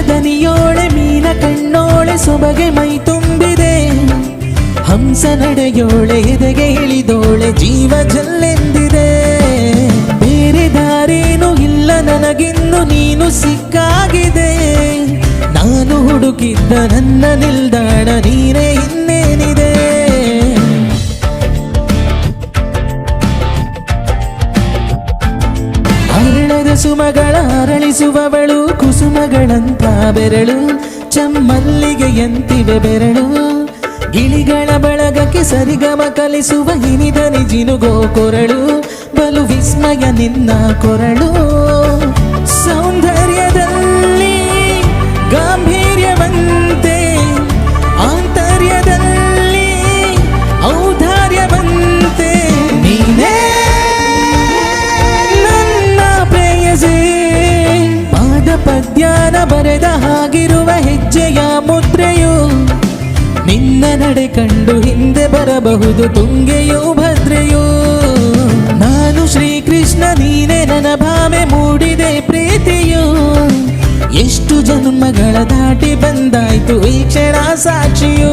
ದನಿಯೋಳೆ ಮೀನ ಕಣ್ಣೋಳೆ ಸೊಬಗೆ ಮೈ ತುಂಬಿದೆ. ಹಂಸ ನಡೆಯೋಳೆ ಎದೆಗೆ ಇಳಿದೋಳೆ ಜೀವ ಜಲ್ಲೆಂದಿದೆ. ಬೇರೆ ದಾರೇನು ಇಲ್ಲ ನನಗಿನ್ನು ನೀನು ಸಿಕ್ಕಾಗಿದೆ. ನಾನು ಹುಡುಕಿದ್ದ ನನ್ನ ನಿಲ್ದಾಣ ನೀನೇ ಇನ್ನೇನಿದೆ. ಅರಳದ ಸುಮಗಳ ಅರಳಿಸುವವಳು ಕುಸುಮಗಳಂತ ಬೆರಳು ಚಮ್ಮಲ್ಲಿಗೆಯಂತಿವೆ ಬೆರಳು. ಗಿಳಿಗಳ ಬಳಗಕ್ಕೆ ಸರಿಗಮ ಕಲಿಸುವ ಹಿನಿದನಿ ಜಿನುಗೋ ಕೊರಳು ಬಲು ವಿಸ್ಮಯ ನಿನ್ನ ಕೊರಳು. ಸೌಂದರ್ಯದಲ್ಲಿ ಗಾಂಭೀರ್ಯವಂತೆ ಆಂತರ್ಯದಲ್ಲಿ ಔದಾರ್ಯವಂತೆ ನೀನೇ ನನ್ನ ಪ್ರೇಯಸಿ. ಪಾದ ಪದ್ಯಾನ ಬರೆದ ಹಾಗಿರುವ ಹೆಜ್ಜೆಯ ಮುದ್ರೆಯು ನಿನ್ನ ನಡೆ ಕಂಡು ಹಿಂದೆ ಬರಬಹುದು ತುಂಗೆಯೋ ಭದ್ರೆಯೋ. ನಾನು ಶ್ರೀಕೃಷ್ಣ ನೀನೆ ನನ್ನ ಭಾವೆ ಮೂಡಿದೆ ಪ್ರೀತಿಯು. ಎಷ್ಟು ಜನ್ಮಗಳ ದಾಟಿ ಬಂದಾಯ್ತು ಈ ಕ್ಷಣ ಸಾಕ್ಷಿಯು.